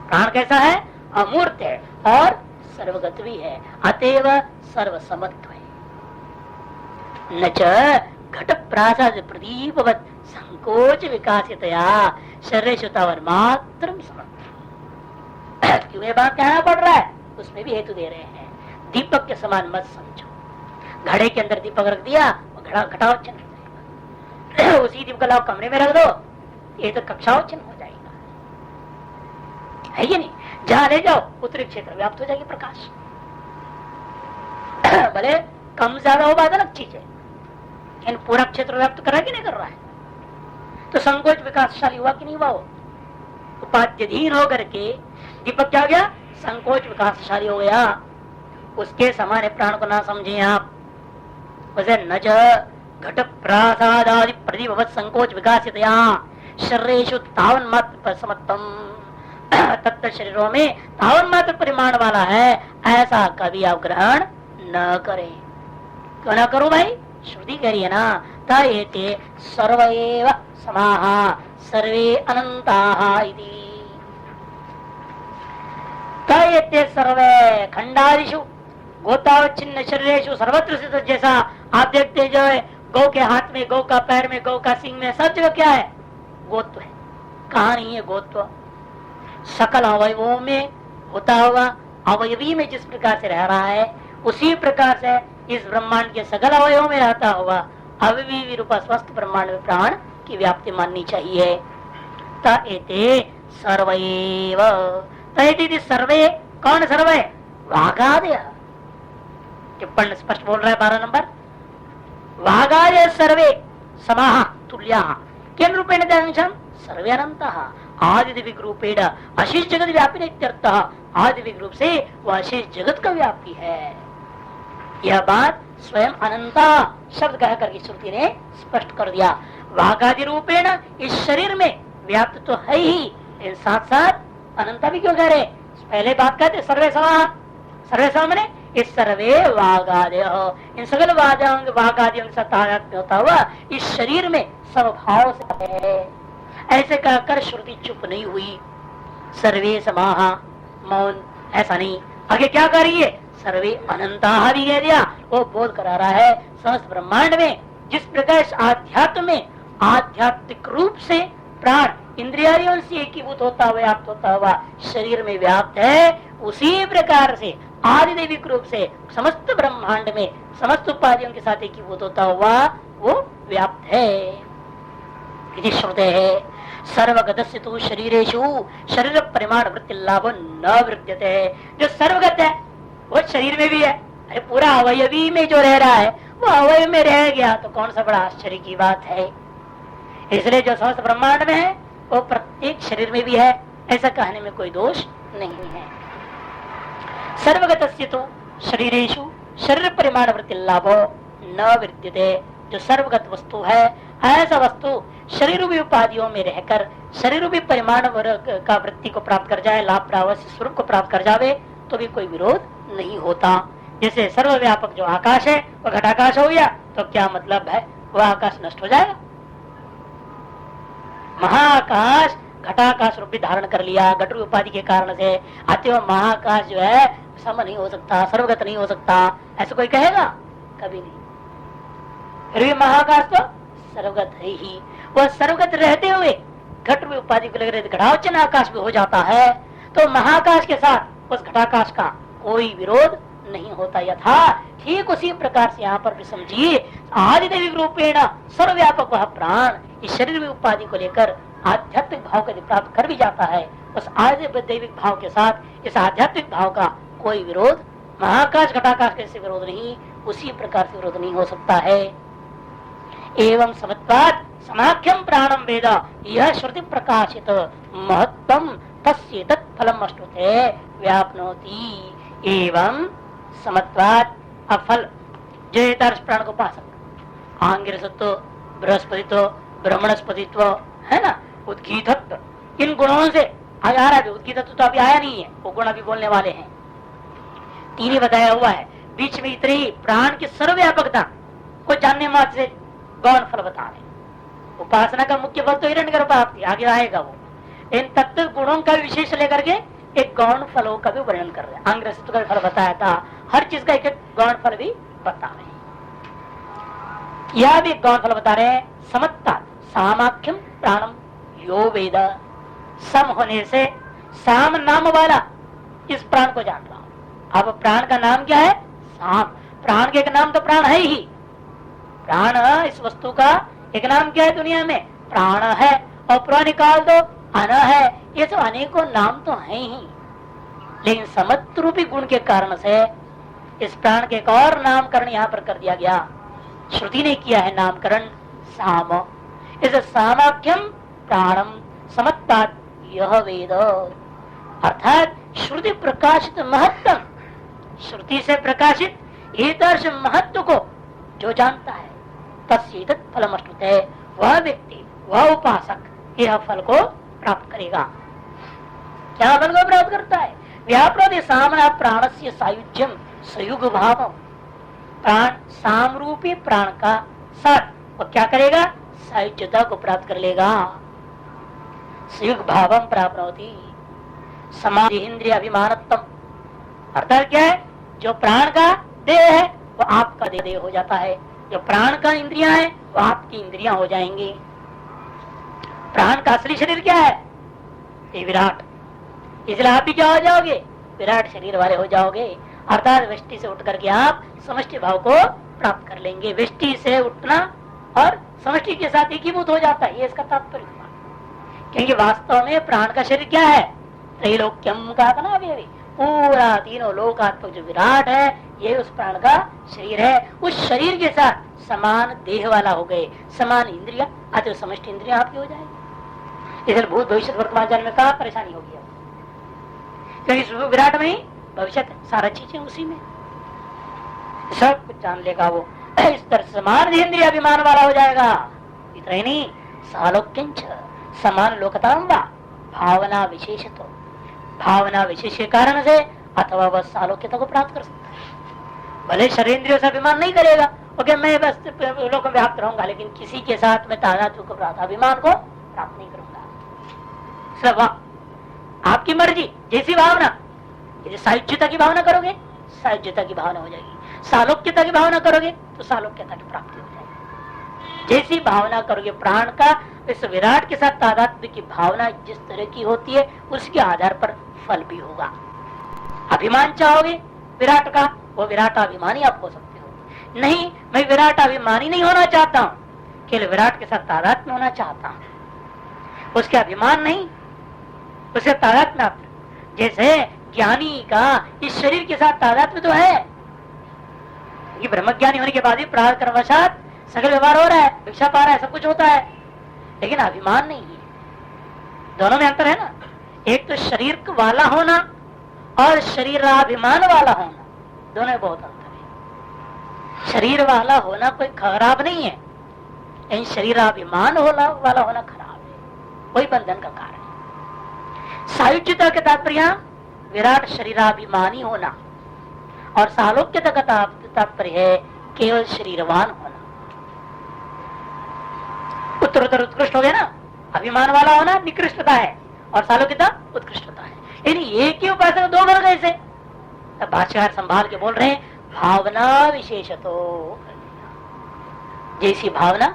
प्राण कैसा है, अमूर्त है और सर्वगत भी है, अतएव सर्वसमत्व है। न च घट प्रासाद प्रदीपवत संकोच विकासितया शरीर श्रुतावर मात्र समर्थ। क्यों ये बात कहना पड़ रहा है, उसमें भी हेतु दे रहे हैं। दीपक के समान मत समझो, घड़े के अंदर दीपक रख दिया, घड़ा घटावचन हो जाएगा। उसी दीपक लाओ कमरे में रख दो, ये तो कक्षावचन हो जाएगा, है ये नहीं। जहां ले जाओ उत्तरी क्षेत्र व्याप्त हो जाएगी प्रकाश। भले कम ज्यादा हो बात अलग चीज है, इन पूरा क्षेत्र व्याप्त कर रहा है कि नहीं कर रहा है, तो संकोच विकासशाली हुआ कि नहीं हुआ। उपाध्यधीन होकर के दीपक क्या हो गया, संकोच विकासशाली हो गया। उसके समान प्राण को ना समझे आप। वैसे न घट प्रासादादि प्रतिभवत संकोच विकासितया शरीरेषु तावन मात्र समत्तम तत्त शरीरों में तावन मात्र परिमाण वाला है, ऐसा कभी आप ग्रहण न करें। क्यों ना करो भाई? श्रुति कह रही है ना, तएते सर्वैव समाहा सर्वे अनंताः इति। तएते सर्वे खंडादिषु गोतावच्छिन्न शरीरेषु सर्वत्र स्थित। जैसा आप देखते जो है गौ के हाथ में, गौ का पैर में, गौ का सिंह में, सब जगह क्या है? गोत्व है। कहा नहीं है गोत्व? सकल अवयवों में होता हुआ अवयवी में जिस प्रकार से रह रहा है, उसी प्रकार से इस ब्रह्मांड के सकल अवयवों में रहता हुआ अवयवी रूप स्वस्थ ब्रह्मांड में प्राण की व्याप्ति माननी चाहिए। तएते सर्वैव, तएते सर्वे, कौन सर्वे? वागादय। टिप्पणी स्पष्ट बोल रहा है 12 नंबर। वागादय सर्वे समाह तुल्या किम रूपेण दंशम सर्वे अनंतः आदिदिव्य रूपेण अशेष जगत व्यापी इत्यर्थः। आदिदिव्य रूप से वह अशेष जगत का व्यापी है। यह बात स्वयं अनंता शब्द कह करके श्रुति ने स्पष्ट कर दिया। वागादि रूपेण इस शरीर में व्याप्त तो है ही, साथ साथ अनंता भी क्यों कह रहे? पहले बात कहते सर्वे समाह, सर्वे समाह मैंने इस सर्वे वागादय, इन सकल वागादियों के साथ तादात्म्य होता हुआ इस शरीर में स्वभाव से है। ऐसे कहकर श्रुति चुप नहीं हुई। सर्वे समाह मौन, ऐसा नहीं, आगे क्या कर रही है? सर्वे अनंता भी कह दिया। वो बोध करा रहा है समस्त ब्रह्मांड में जिस प्रकार इस आध्यात्म में आध्यात्मिक रूप से प्राण इंद्रियों से एकीभूत होता हुआ, व्याप्त होता हुआ शरीर में व्याप्त है, उसी प्रकार से आदिदैविक रूप से समस्त ब्रह्मांड में समस्त उपाधियों के साथ एकीभूत होता हुआ वो व्याप्त है। इति श्रुते है सर्वगतस्य तु शरीरेषु शरीर परिमाण वृत्ति लाभ न वृद्यते। जो सर्वगत है वो शरीर में भी है। अरे पूरा अवयवी में जो रह रहा है वो अवयव में रह गया तो कौन सा बड़ा आश्चर्य की बात है। इसलिए जो समस्त ब्रह्मांड में है वो प्रत्येक शरीर में भी है, ऐसा कहने में कोई दोष नहीं है। सर्वगतस्य तु शरीरेषु शरीर परिमाण वृत्ति लाभो न वृद्यते। जो सर्वगत वस्तु है ऐसा वस्तु शरीर रूपी उपाधियों में रहकर शरीर रूपी परिमाण का वृत्ति को प्राप्त कर जाए, लाभ प्राप्त स्वरूप को प्राप्त कर जावे तो भी कोई विरोध नहीं होता। जैसे सर्वव्यापक जो आकाश है वो घटाकाश हो गया तो क्या मतलब है? वह आकाश नष्ट हो जाएगा? महाकाश घटाकाश रूप भी धारण कर लिया घट रूप उपाधि के कारण से, अतः महाकाश जो है सम नहीं हो सकता, सर्वगत नहीं हो सकता, ऐसा कोई कहेगा? कभी नहीं। फिर भी महाकाश तो सर्वगत है ही। वह सर्वगत रहते हुए घट रूप उपाधि को लग घटावचन आकाश भी हो जाता है तो महाकाश के साथ उस घटाकाश का कोई विरोध नहीं होता। यथा ठीक उसी प्रकार से यहाँ पर भी समझिए आदिदैविक रूपेण सर्वव्यापक वह प्राण इस शरीर में उपाधि को लेकर आध्यात्मिक भाव को प्राप्त कर भी जाता है। उस आदिदैविक भाव के साथ इस आध्यात्मिक भाव का कोई विरोध महाकाश घटाकाश के से विरोध नहीं, उसी प्रकार से विरोध नहीं हो सकता है। एवं समत्वात् समाख्यम प्राणम वेद यह श्रुति प्रकाशित महत्तम तस्य तत्फलम अश्नुते व्याप्नोति। एवं समत्वात् अफल जयतार्ष प्राण को पा सकता आंगिरसत्व बृहस्पतित्व ब्रह्मणस्पतित्व है ना, उद्गीतत्व, इन गुणों से आ रहा है। उद्गीतत्व तो अभी आया नहीं है, वो गुण अभी बोलने वाले हैं। तीन ही बताया हुआ है, बीच में इतनी प्राण की सर्वव्यापकता को जानने मात्र से गौण फल बता रहे। उपासना का मुख्य फल तो हिरण्यगर्भ प्राप्ति, आगे आएगा वो। इन तत्व गुणों का विशेष लेकर के एक गौण फलों का भी वर्णन कर रहे हैं। आंग्रसत्व का फल बताया था, हर चीज का एक एक गौण फल भी बता रहे हैं। यह भी गौण फल बता रहे हैं। समत्ता सामाख्यम प्राणम यो वेद, सम होने से साम नाम वाला इस प्राण को जान रहा। अब प्राण का नाम क्या है? साम। प्राण के एक नाम तो प्राण है ही। प्राण इस वस्तु का एक नाम क्या है दुनिया में? प्राण है। और प्राण निकाल दो अन है, ये सब अनेकों नाम तो है ही, लेकिन समत्व रूपी गुण के कारण से इस प्राण के एक और नामकरण यहाँ पर कर दिया गया। श्रुति ने किया है नामकरण साम। इस सामाख्यम प्राणम समत्तात् यह वेद, अर्थात श्रुति प्रकाशित महत्तम श्रुति से प्रकाशित ईदर्श महत्व को जो जानता है तस्वीर फलम अश्नुते, वह व्यक्ति वह उपासक यह फल को प्राप्त करेगा। क्या फल को प्राप्त करता है? व्याप्रोधि सामना प्राणस्य सायुज्यम संयुग भाव, प्राण सामरूपी प्राण का साथ वो क्या करेगा? सायुज्यता को प्राप्त कर लेगा। संयुग भावम प्राप्त होती समाधि इंद्रिय अभिमानत्म, अर्थात क्या है? जो प्राण का देह है वो आपका देह हो जाता है, जो प्राण का इंद्रियां है वो आपकी इंद्रियां हो जाएंगी। प्राण का असली शरीर क्या है? ये विराट, इसलिए आप भी क्या हो जाओगे? विराट शरीर वाले हो जाओगे। अर्थात व्यष्टि से उठ करके आप समष्टि भाव को प्राप्त कर लेंगे। व्यष्टि से उठना और समष्टि के साथ एकीभूत हो जाता है, ये इसका तात्पर्य हुआ। क्योंकि वास्तव में प्राण का शरीर क्या है? त्रैलोक्यम का था ना अभी, पूरा तीनों लोकात्मक जो विराट है ये उस प्राण का शरीर है। उस शरीर के साथ समान देह वाला हो गए, समान इंद्रिया, अतः समष्टि इंद्रिया आपकी हो जाएगी। इसलिए भूत भविष्य वर्तमान जन्म में कहा परेशानी होगी, क्योंकि विराट में ही भविष्य सारा चीजें उसी में, सब कुछ जान लेगा वो। इस तरह समान इंद्रिय अभिमान वाला हो जाएगा। इतना ही नहीं, सालोक्यंच समान लोकताम वा भावना विशेष, तो भावना विशेष के कारण से अथवा वह सालोक्यता को प्राप्त कर सकता है। भले शरीरेंद्रियों से अभिमान नहीं करेगा, ओके मैं बस लोक में व्याप्त रहूंगा, लेकिन किसी के साथ में तादात्म्य को प्राप्त अभिमान को प्राप्त नहीं करूंगा। सब आपकी मर्जी, जैसी भावना, यदि सायुज्यता की भावना करोगे सायुज्यता की भावना हो जाएगी, सालोक्यता की भावना करोगे तो सालोक्यता की प्राप्ति हो जाएगी। जैसी भावना करोगे प्राण का इस विराट के साथ तादात्म्य की भावना जिस तरह की होती है उसके आधार पर फल भी होगा। अभिमान चाहोगे विराट का, वो विराट अभिमानी आप हो सकते हो। नहीं, मैं विराट अभिमानी नहीं होना चाहता हूँ, केवल विराट के साथ तादात्म्य होना चाहता हूँ, उसके अभिमान नहीं, उसके तादात्म्य। जैसे ज्ञानी का इस शरीर के साथ तादात्म्य तो है, ये ब्रह्मज्ञानी होने के बाद ही प्रारब्ध कर्मवशात सकल व्यवहार हो रहा है, भिक्षा पा रहा है, सब कुछ होता है, लेकिन अभिमान नहीं है। दोनों में अंतर है ना, एक तो शरीर वाला होना और शरीराभिमान वाला होना, दोनों में बहुत अंतर है। शरीर वाला होना कोई खराब नहीं है, लेकिन शरीराभिमान वाला होना खराब है, वही बंधन का कारण है। सायुज्यता के तात्पर्य विराट शरीराभिमानी होना और सालोक्यता का तात्पर्य है केवल शरीरवान होना। उत्तरोत्तर उत्कृष्ट हो गया ना, अभिमान वाला होना निकृष्टता है और सालोक्यता उत्कृष्टता है। यानी एक ही उपासना दो वर्ग ऐसे। तब भाष्यकार संभाल के बोल रहे हैं, भावना विशेषतो, जैसी भावना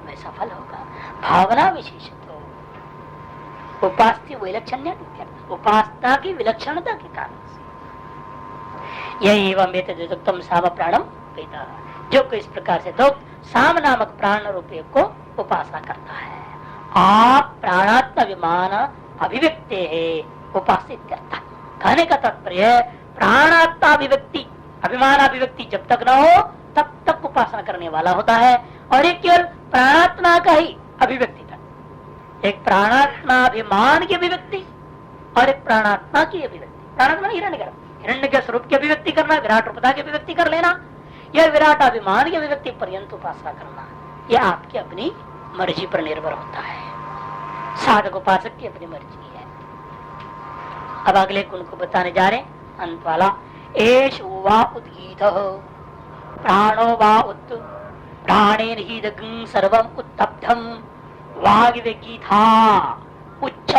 वैसा फल होगा। भावना विशेषतो उपास्य विलक्षण, उपासना की विलक्षणता के कारण से यही एवं साम प्राणम वेद, जो कोई इस प्रकार से दो साम नामक प्राण रूपे को उपासना करता है। आप प्राणात्म विमान अभिव्यक्ति है उपासित करता। कहने का तात्पर्य है प्राणात्मा अभिव्यक्ति, अभिमान अभिव्यक्ति जब तक न हो तब तक उपासना करने वाला होता है, और एक केवल प्राणात्मा का ही अभिव्यक्ति तक। एक प्राणात्मा अभिमान की अभिव्यक्ति और एक प्राणात्मा की अभिव्यक्ति। प्राणात्मा हिरण्य के स्वरूप की अभिव्यक्ति करना, विराट रूपता की अभिव्यक्ति कर लेना, यह विराट अभिमान की अभिव्यक्ति पर्यंत उपासना करना, यह आपकी अपनी मर्जी पर निर्भर होता है। साधक उपासक की अपनी मर्जी है। अब अगले गुण को बताने जा रहे अंत वाला, एष वा उद्गीत प्राणो वा उत प्राणेन हि दग्ं सर्वं उत्तब्धं वाग्विगीथा उच्च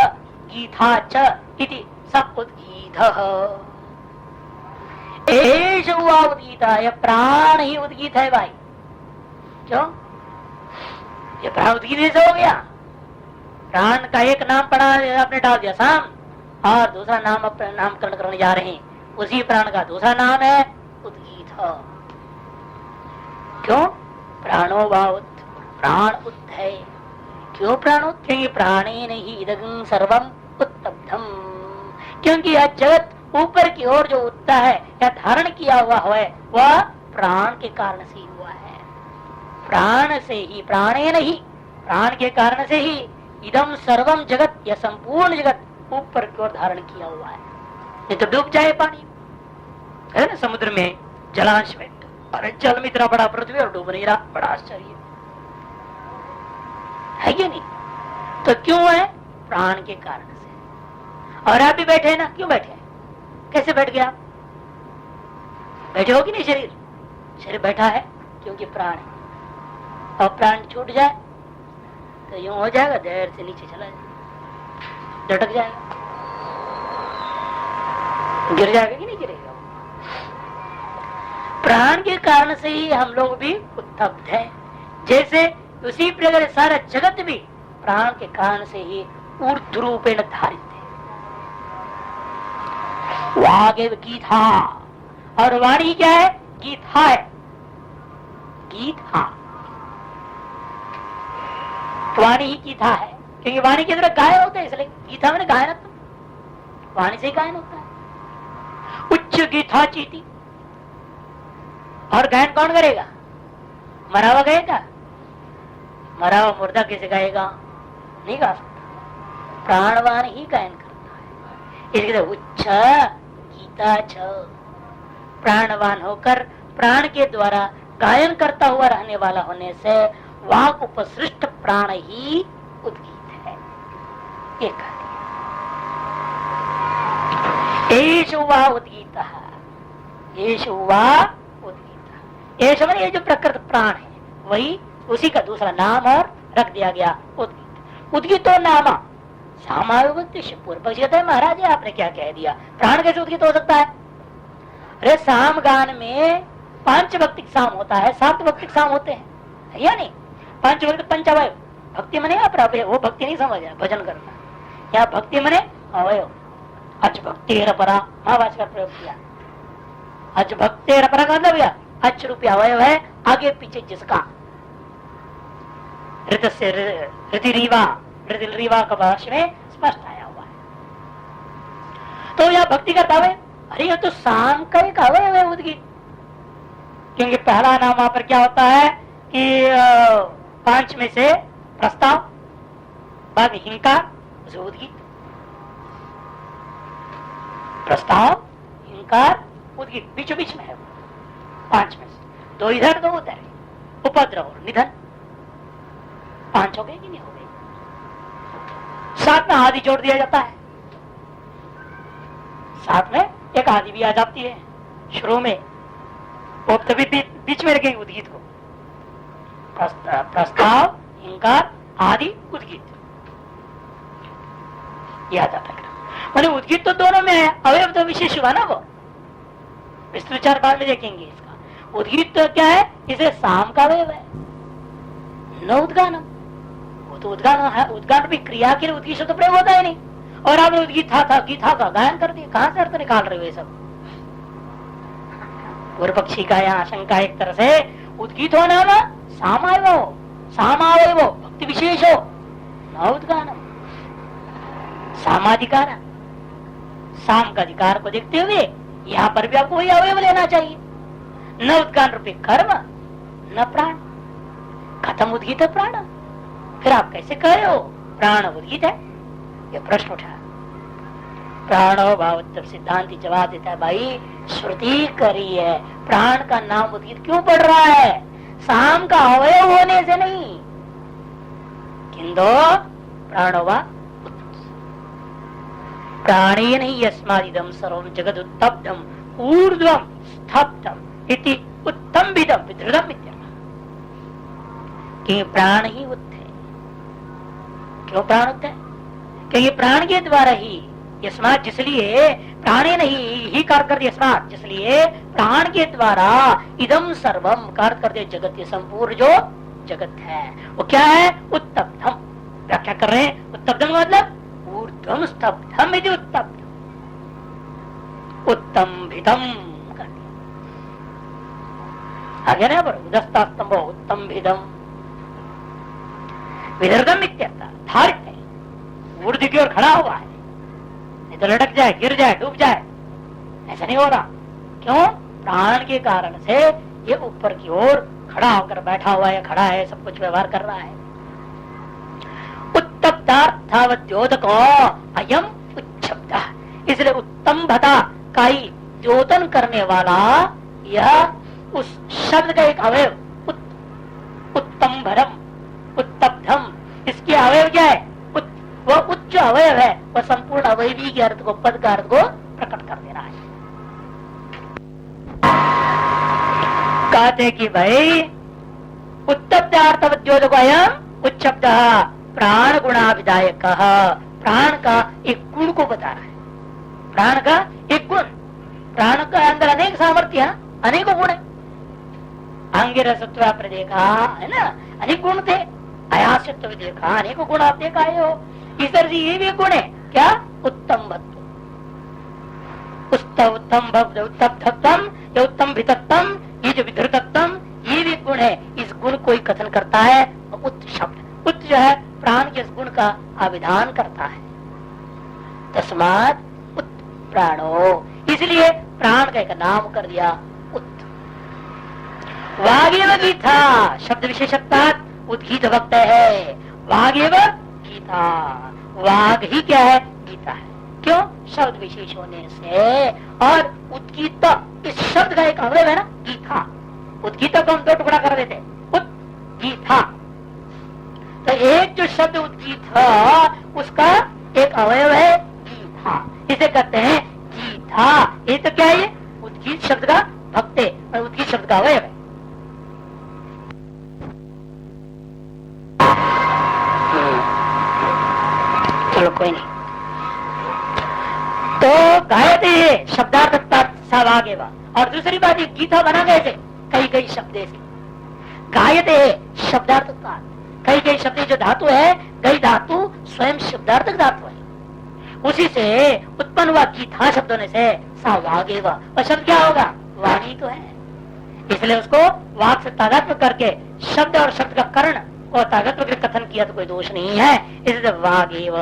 गीथा च इति स उद्गीतः। एष वा उद्गीता, यह प्राण ही उद्गीत है भाई। क्यों? ये प्राण उद्गीत से हो गया। प्राण का एक नाम पड़ा आपने डाल दिया साम, और दूसरा नाम अपने नामकरण करने जा रहे हैं, उसी प्राण का दूसरा नाम है उद्गीत। क्यों? प्राणो वाउत, प्राण उत है। क्यों प्राण उत? क्योंकि प्राणे नहीं इदं सर्वम उत्तब्धम, क्योंकि यह जगत ऊपर की ओर जो उठता है या धारण किया हुआ है वह प्राण के कारण से ही हुआ है। प्राण से ही, प्राणे नहीं, प्राण के कारण से ही इदम सर्वम जगत, यह संपूर्ण जगत ऊपर की ओर धारण किया हुआ है। नहीं तो डूब जाए पानी। है ना, समुद्र में जलांश में, अरे जल में इतना बड़ा पृथ्वी और डूब नहीं रहा, बड़ा आश्चर्य है कि नहीं? तो क्यों है? प्राण के कारण से। और आप भी बैठे हैं ना, क्यों बैठे हैं? कैसे बैठ गया? बैठे हो कि नहीं? शरीर बैठा है क्योंकि प्राण है, और प्राण छूट जाए तो यूं हो जाएगा, देर से नीचे चला जाएगा, झटक जाएगा, गिर जाएगा कि नहीं गिरेगा? प्राण के कारण से ही हम लोग भी उत्तप्त हैं। जैसे उसी प्रकार सारा जगत भी प्राण के कारण से ही ऊर्ध्व रूपेण धारित है। वागे गीता, और वाणी क्या है? गीता है। गीता, वाणी ही गीता है, क्योंकि वाणी के अंदर गायन होता है, इसलिए गीता में गायन, वाणी से गायन होता है। उच्च गीता चीती, और गायन कौन करेगा? मरा हुआ गाएगा? मरा हुआ मुर्दा कैसे गाएगा? नहीं गा सकता, प्राणवान ही गायन करता है। इसके उच्च गीता छ, प्राणवान होकर प्राण के द्वारा गायन करता हुआ रहने वाला होने से वाक उपसृष्ट प्राण ही उद्गीत है। एक एषु वा उद्गीत, एषु वा उद्गीत, एषु माने ये जो प्रकृत प्राण है वही, उसी का दूसरा नाम और रख दिया गया उद्गीत। उद्गीतो नाम सामावृत्ति। पूर्व पक्षी कहता है महाराज आपने क्या कह दिया, प्राण कैसे उद्गीत हो सकता है? अरे साम गान में 5 भक्तिक साम होता है, 7 भक्तिक साम होते हैं, है या नहीं? 5 भक्ति पंचवय, भक्ति मने अवयव, वो भक्ति नहीं समझ भजन करना, या भक्ति मने अवयव। अच भक्ति परा महावाच का प्रयोग किया, अच भक्ति परा का मतलब या अच रूपी अवयव है, आगे पीछे जिसका ऋत से ऋतिरीवा, ऋतिरीवा का भाष्य में स्पष्ट आया हुआ है। तो यह भक्ति का दावे, अरे ये तो साम का एक अवयव है उद्गीत, क्योंकि पहला नाम वहां पर क्या होता है कि 5 में से प्रस्ताव, बाकी हिंकार, उसे उद्गीत। प्रस्ताव, हिंकार, उद्गीत बीचों बीच में है 5 में से, 2 इधर 2 उधर, उपद्रव और निधन, 5 हो गए कि नहीं हो गए? 7 में आदि जोड़ दिया जाता है, 7 में एक आदि भी आ जाती है शुरू में, वो तभी बीच में रखेंगे उद्गीत को। प्रस्ताव, हिंकार, आदि, उद्गीत, याद आता है। मैंने उद्गीत तो दोनों में है, अवयव तो विशेष हुआ ना, वो विस्तृत 4 बाद में देखेंगे इसका। उद्गीत तो क्या है? इसे साम का अवयव है, न उद्गानम। वो तो उद्गान है, उद्गान भी क्रिया के लिए उद्गीत तो प्रयोग होता है नहीं, और आपने उद्गीत था गीता का गायन कर दिया, कहां से अर्थ निकाल रहे हो ये सब? पूर्व पक्षी का यहाँ आशंका एक तरह से उद्गीत होना ना सामावयव भक्ति विशेष हो, न उद्गानम सामाधिकार, साम का अधिकार को देखते हुए यहाँ पर भी आपको वही अवयव लेना चाहिए, न उद्गान रूपी कर्म, न प्राण। खत्म उद्गीत है प्राण, फिर आप कैसे कह रहे हो प्राण उद्गीत है? ये प्रश्न उठा। प्राणो भाव सिद्धांति जवाब देता है, भाई श्रुति करी है, प्राण का नाम उद्गीत क्यों पढ़ रहा है? साम का अवयव होने से नहीं, किंतु प्राणो वा प्राणेन ही यस्मादिदं सर्वं जगद उत्तप्तम ऊर्ध्वं स्तब्धम इति उत्तम्भिदं विधृतम् इत्यर्थ। कि प्राण ही उत्थ है। क्यों प्राण उत्थ है? क्योंकि प्राण के द्वारा ही यस्मात्, जिसलिए प्राणे नहीं ही कार्य कर दिया, यस्मात् जिसलिए प्राण के द्वारा इदम सर्वम कार्य कर दिया जगत, ये संपूर्ण जो जगत है वो क्या है? उत्तप्तम। व्याख्या कर रहे हैं उत्तप्तम का मतलब ऊर्ध्वम स्तब्धम यदि उत्तप्त, उत्तम्भितम कर दिया। आगे ना पर उदस्तास्तंभ उत्तम्भितम विदर्दम इत्यर्थ, धारित है, ऊर्ध्व की ओर खड़ा हुआ है, नहीं तो लटक जाए, गिर जाए, डूब जाए, ऐसा नहीं हो रहा। क्यों? प्राण के कारण से ये ऊपर की ओर खड़ा होकर बैठा हुआ है, खड़ा है, सब कुछ व्यवहार कर रहा है। उत्तप्तार्थावद्योतको अयम उच्छब्द, इसलिए उत्तम्भता का ही द्योतन करने वाला यह उस शब्द का एक अवयव उत्तम भरम उत्तब्धम, इसके अवयव क्या है? वह उच्च अवयव है, वह संपूर्ण अवयवी के अर्थ को, पद का अर्थ को प्रकट कर दे रहा है। कहते कि भाई उत्तब्धार्थवद्योतक अयम उच्च शब्द प्राण गुणाविधायक, प्राण का एक गुण को बता रहा है। प्राण का एक गुण, प्राण का अंदर अनेक सामर्थ्य है, अनेकों गुण है। अंगिरसत्व आपने देखा है ना, अनेक गुण थे। अयासत्व भी देखा, अनेकों गुण आप देखा है हो। इस तरह से ये भी गुण है क्या? उत्तम भत्व, उत्तम भक्त, उत्तम धत्तम या उत्तम भितत्तम, ये जो विधृतत्तम, ये भी गुण है। इस गुण को ही कथन करता है उत्त शब्द। उत्त जो है प्राण के इस गुण का अभिधान करता है। तस्मात् उत्त प्राणो, इसलिए प्राण का एक नाम कर दिया उत्त। वागेव गीता शब्द विशेषता उद्गीत वक्त है। वागेव गीता, वाग ही क्या है? गीता है। क्यों? शब्द विशेष होने से। और उद्गीत इस शब्द का एक अवयव है ना, गीता। उद्गीता को हम दो टुकड़ा कर देते, उद्गीता। तो एक जो शब्द उद्गीता, उसका एक अवयव है गीता, इसे कहते हैं गीता। ये तो क्या है? उद्गीत शब्द का भक्त है और उद्गीत शब्द का अवयव है। चलो कोई नहीं। तो गायते शब्दार्थ सहभागे वा। और दूसरी बात, ये गीता बना कैसे? कई कई शब्द से गायते शब्दार्थ का, कई कई शब्द जो धातु है, गई धातु स्वयं शब्दार्थक धातु है, उसी से उत्पन्न हुआ गीता शब्द होने से सहभागे वा। और शब्द क्या होगा? वाणी तो है, इसलिए उसको वाक से तादात्म्य करके शब्द और शब्द का कर्ण और तादात्म्य के कथन किया तो कोई दोष नहीं है। इसलिए वागेव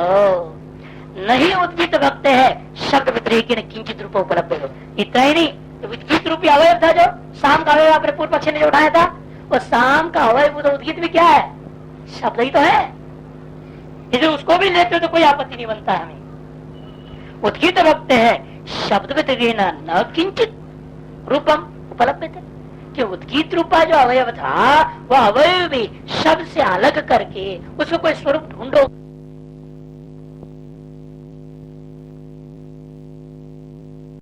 नहीं उद्गीत भक्त है, शब्द व्यतिरेक किंचित रूप उपलब्ध हो। इतना ही नहीं, तो उद्गीत रूपी अवयव था जो शाम का अवयव आपने पूर्व पक्ष ने जो उठाया था, वो शाम का अवयव तो उद्गीत भी क्या है? शब्द ही तो है। इसलिए उसको भी लेते हो तो कोई आपत्ति नहीं बनता हमें। उद्गीत भक्त है, शब्द व्यतिरेक न किंचित रूपम उपलब्ध थे, कि उद्गीत रूपा जो अवयव था, वह अवयव भी शब्द से अलग करके उसको कोई स्वरूप ढूंढो।